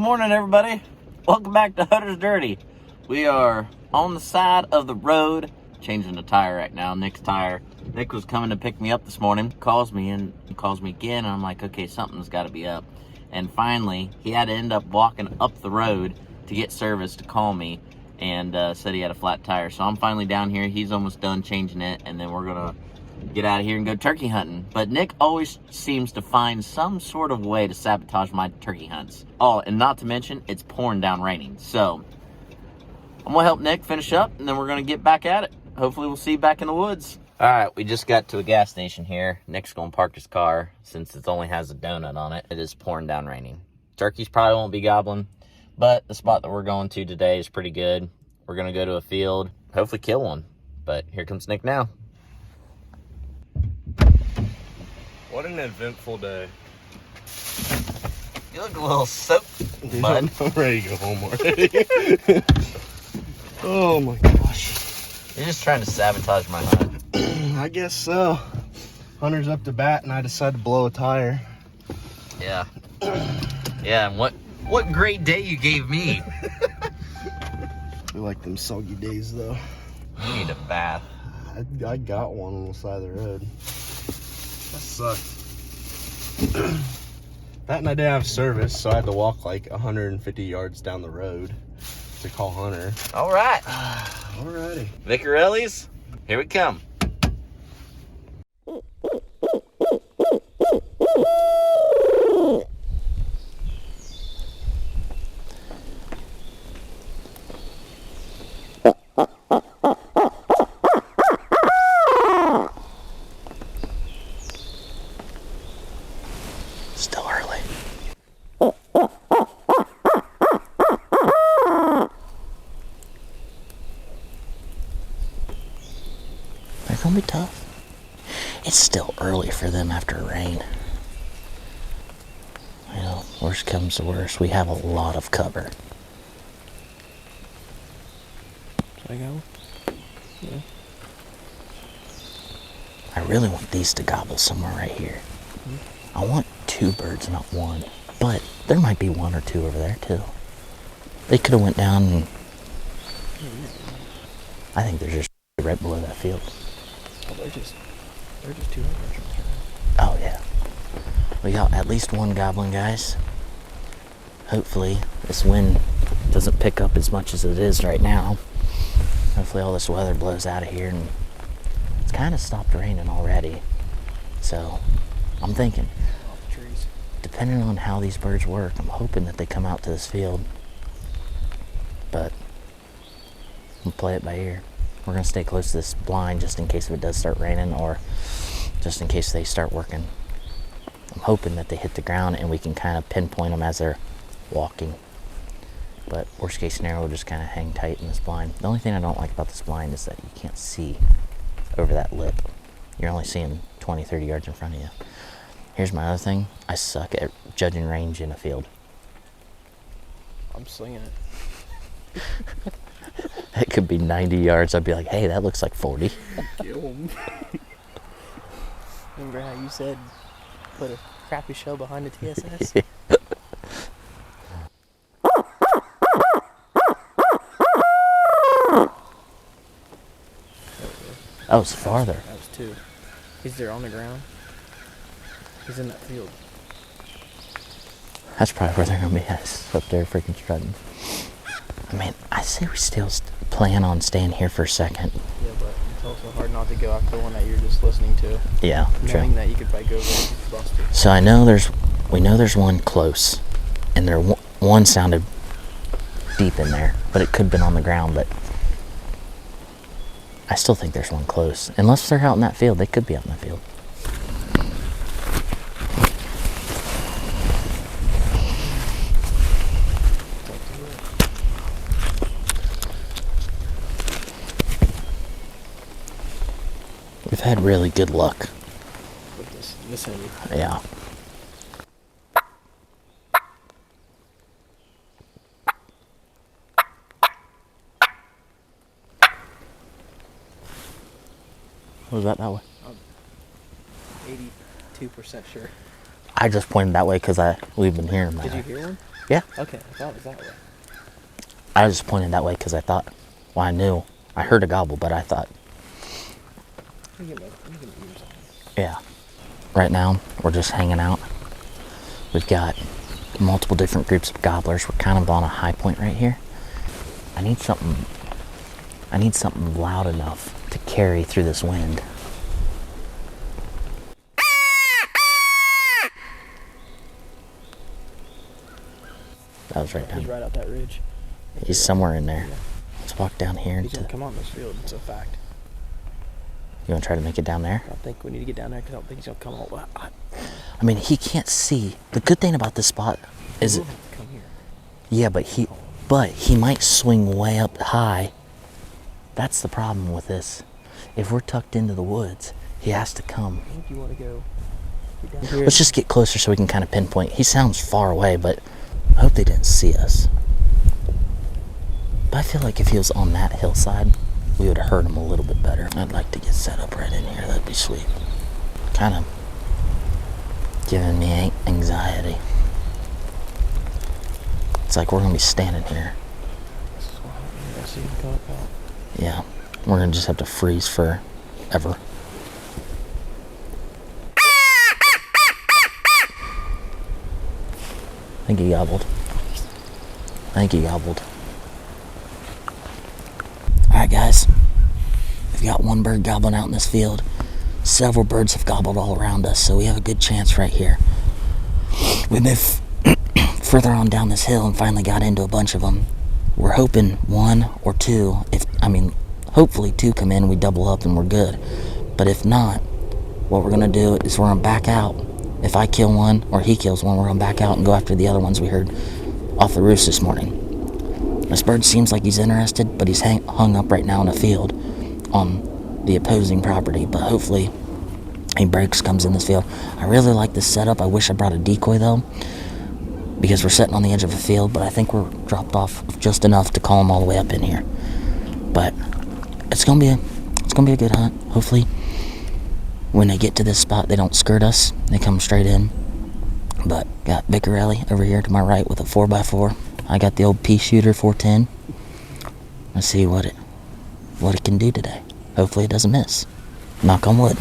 morning, everybody. Welcome back to Hutter's Dirty. We are on the side of the road, changing the tire right now, Nick's tire. Nick was coming to pick me up this morning, calls me again, and I'm like, okay, something's got to be up. And finally, he had to end up walking up the road to get service to call me, and said he had a flat tire. So I'm finally down here. He's almost done changing it, and then we're gonna get out of here and go turkey hunting. But Nick always seems to find some sort of way to sabotage my turkey hunts. Oh, and not to mention, it's pouring down raining. So I'm gonna help Nick finish up, and then we're gonna get back at it. Hopefully we'll see you back in the woods. All right, we just got to a gas station here. Nick's gonna park his car since it only has a donut on it. It is pouring down raining. Turkeys probably won't be gobbling, but the spot that we're going to today is pretty good. We're gonna go to a field, hopefully kill one. But here comes Nick now. What an eventful day. You look a little soaked, bud. I'm ready to go home already. Oh my gosh. You're just trying to sabotage my hunt. I guess so. Hunter's up to bat and I decided to blow a tire. Yeah. Yeah, and what great day you gave me. We like them soggy days though. You need a bath. I got one on the side of the road. That sucks. That and I didn't have service, so I had to walk like 150 yards down the road to call Hunter. All right. Alrighty. Vicarelli's, here we come. Still early. They're gonna be tough. It's still early for them after rain. You know, worst comes to worst, we have a lot of cover. Should I go? Yeah. I really want these to gobble somewhere right here. I want 2 birds, not 1. But there might be 1 or 2 over there too. They could have went down and I think they're just right below that field. Oh, they're just 2 hours. Oh yeah. We got at least 1 goblin, guys. Hopefully this wind doesn't pick up as much as it is right now. Hopefully all this weather blows out of here and it's kind of stopped raining already. So I'm thinking, depending on how these birds work, I'm hoping that they come out to this field. But we'll play it by ear. We're going to stay close to this blind just in case if it does start raining or just in case they start working. I'm hoping that they hit the ground and we can kind of pinpoint them as they're walking. But worst case scenario, we'll just kind of hang tight in this blind. The only thing I don't like about this blind is that you can't see over that lip. You're only seeing 20, 30 yards in front of you. Here's my other thing. I suck at judging range in a field. I'm slinging it. It could be 90 yards. I'd be like, hey, that looks like 40. Kill him. Remember how you said put a crappy show behind the TSS? That was farther. That was 2. He's there on the ground. He's in that field. That's probably where they're going to be at, up there freaking strutting. I mean, I say we still plan on staying here for a second. Yeah, but it's also hard not to go after the one that you're just listening to. Yeah, true. Knowing that you could probably go over and bust it. So we know there's one close, and one sounded deep in there, but it could have been on the ground, but I still think there's one close. Unless they're out in that field, they could be out in that field. We've had really good luck. With this heavy. Yeah. What was that way? I'm 82% sure. I just pointed that way because we've been hearing that. Did you hear one? Yeah. Okay, I thought it was that way. I just pointed that way because I thought, well, I knew. I heard a gobble, but I thought, Let me get my ears on. yeah. Right now, we're just hanging out. We've got multiple different groups of gobblers. We're kind of on a high point right here. I need something loud enough to carry through this wind. That was right down. He's right up that ridge. He's somewhere in there. Let's walk down here. He's gonna come on this field. It's a fact. You want to try to make it down there? I think we need to get down there because I don't think he's gonna come all. I mean, he can't see. The good thing about this spot is, We'll have to come here. yeah, but he might swing way up high. That's the problem with this. If we're tucked into the woods, he has to come. I think you want to go. Get down here. Let's just get closer so we can kind of pinpoint. He sounds far away, but I hope they didn't see us. But I feel like if he was on that hillside, we would have heard him a little bit better. I'd like to get set up right in here. That'd be sweet. Kind of giving me anxiety. It's like we're going to be standing here. This is why I see him come up out. Yeah, we're going to just have to freeze forever. I think he gobbled. Alright guys, we've got one bird gobbling out in this field. Several birds have gobbled all around us, so we have a good chance right here. We moved further on down this hill and finally got into a bunch of them. We're hoping one or two, hopefully two come in, we double up and we're good. But if not, what we're gonna do is we're gonna back out. If I kill one or he kills one, we're gonna back out and go after the other ones we heard off the roost this morning. This bird seems like he's interested, but he's hung up right now in a field on the opposing property. But hopefully he breaks, comes in this field. I really like this setup. I wish I brought a decoy though, because we're sitting on the edge of a field, but I think we're dropped off just enough to call him all the way up in here. But it's gonna be a good hunt. Hopefully when they get to this spot, they don't skirt us. They come straight in. But got Vicarelli over here to my right with a 4x4. I got the old pea shooter 410. Let's see what it can do today. Hopefully it doesn't miss. Knock on wood.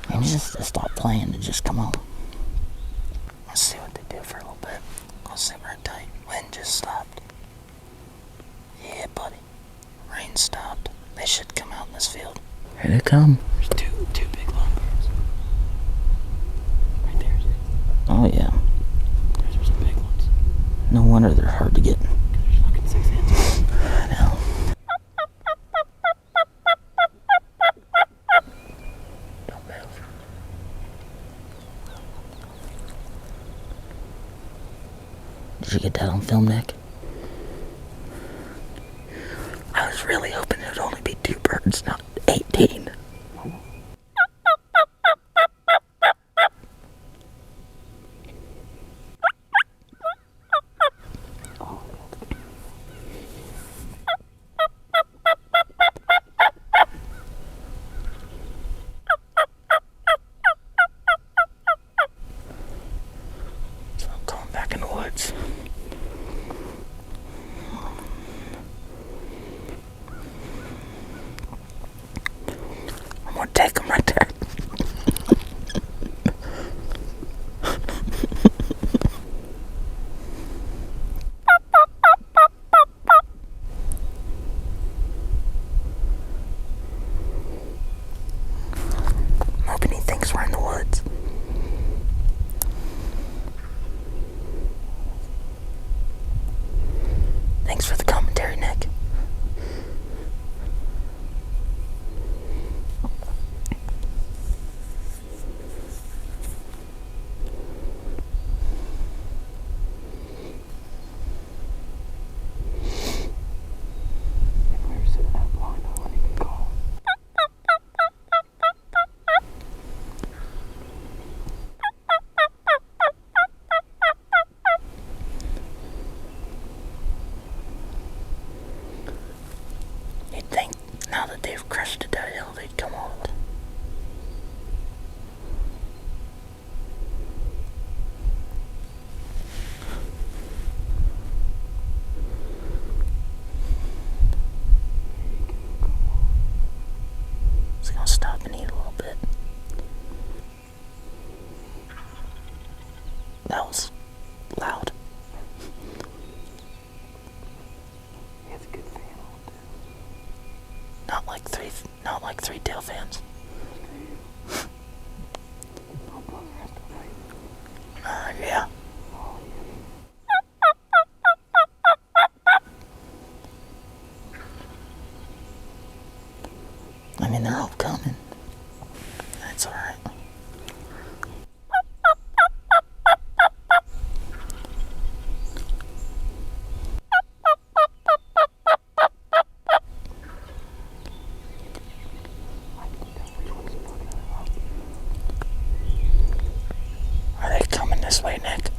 And just stop playing and just come on. Let's see what they do for a little bit. I'll simmer it tight. Wind just stopped. Yeah, buddy. Rain stopped. They should come out in this field. Here they come. There's two big longbirds. Right there. Oh yeah. There's some big ones. No wonder they're hard to get. There's fucking 6 inches. I know. Don't move. Did you get that on film, Nick? I was really hoping it would only be 2 birds, not 18. So I'm going back in the woods. I'm gonna take them right there. I'm hoping he thinks we're in the woods. Thanks for the commentary, Nick. they've crested that hill, they'd come on. It's gonna stop and eat a little bit. That was loud. It's a good fan on too. Not like three tail fans. Yeah. I mean, they're all coming. That's all right. Are they coming this way, Nick?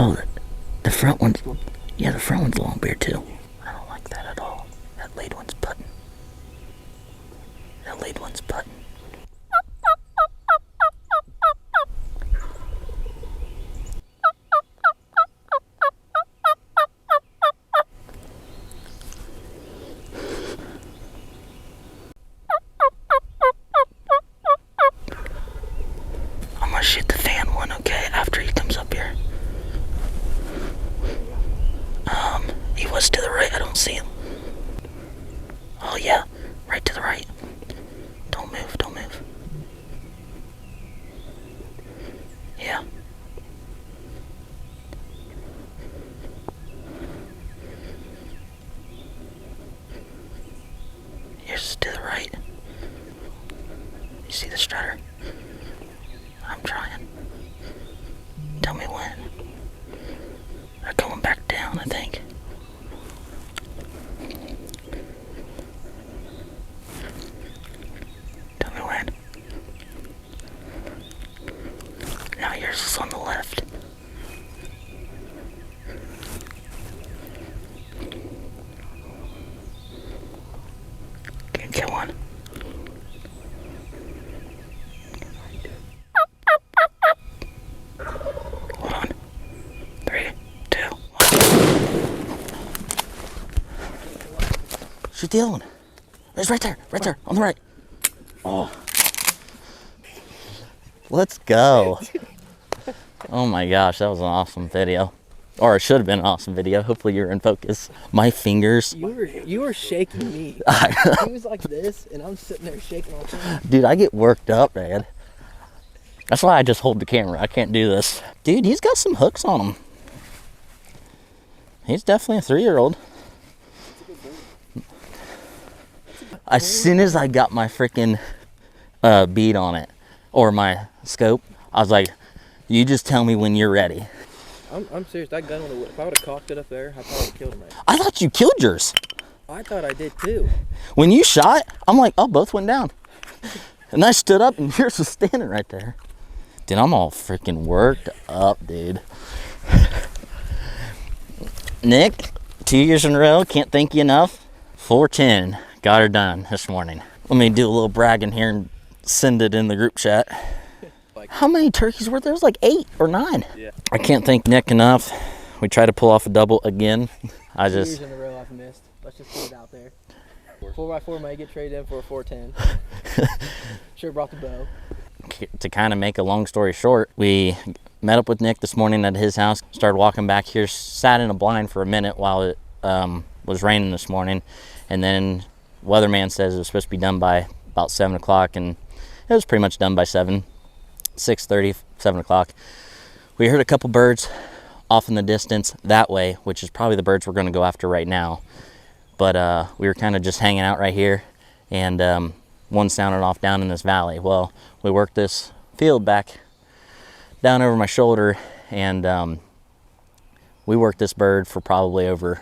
Oh, the front one's, yeah, the front one's long beard too. I don't like that at all. That lead one's putting. That lead one's putting. I'm gonna shoot the fan one, okay, after he comes up here. He was to the right, I don't see him. Oh yeah, right to the right. Don't move, don't move. Yeah. Here's to the right. You see the strutter? I'm trying. Tell me when. They're going back down, I think. Tell me when. Now yours is on the left. Can't kill one. Hold on. 3, 2, 1. Shoot the other one. It's right there, on the right. Oh. Let's go. Oh my gosh, that was an awesome video. Or it should have been an awesome video. Hopefully you're in focus. My fingers. You were shaking me. He was like this, and I'm sitting there shaking all the time. Dude, I get worked up, man. That's why I just hold the camera. I can't do this. Dude, he's got some hooks on him. He's definitely a 3-year-old. As soon as I got my freaking bead on it, or my scope, I was like, you just tell me when you're ready. I'm serious. That gun would have. If I would have cocked it up there, I probably would have killed him right. I thought you killed yours. I thought I did too. When you shot, I'm like, oh, both went down. And I stood up and yours was standing right there. Dude, I'm all freaking worked up, dude. Nick, 2 years in a row, can't thank you enough. 410, got her done this morning. Let me do a little bragging here and send it in the group chat. How many turkeys were there? There was like 8 or 9. Yeah. I can't thank Nick enough. We tried to pull off a double again. 2 years in a row I've missed. Let's just put it out there. 4x4 may get traded in for a 410. Sure brought the bow. To kind of make a long story short, we met up with Nick this morning at his house, started walking back here, sat in a blind for a minute while it was raining this morning, and then weatherman says it was supposed to be done by about 7 o'clock, and it was pretty much done by 6:30, 7 o'clock. We heard a couple birds off in the distance that way, which is probably the birds we're going to go after right now. But we were kind of just hanging out right here, and one sounded off down in this valley. Well, we worked this field back down over my shoulder, and we worked this bird for probably over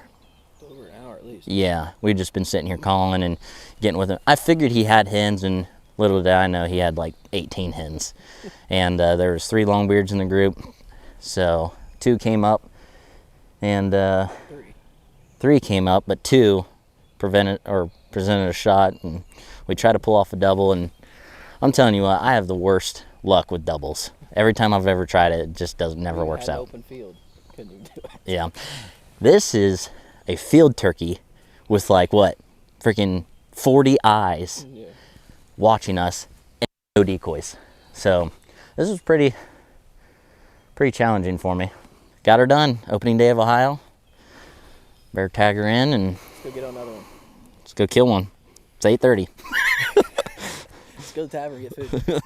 an hour at least. Yeah, we've just been sitting here calling and getting with him. I figured he had hens, and Little did I know he had like 18 hens. And there was 3 longbeards in the group. So 2 came up, and 3 came up, but 2 presented a shot, and we tried to pull off a double. And I'm telling you what, I have the worst luck with doubles. Every time I've ever tried it, it just never works out. Open field, couldn't even do it. Yeah, this is a field turkey with like what, freaking 40 eyes watching us, and no decoys. So this was pretty challenging for me. Got her done. Opening day of Ohio. Better tag her in and Let's go get another one. let's go kill one. It's 8:30. Let's go to the tavern and get food.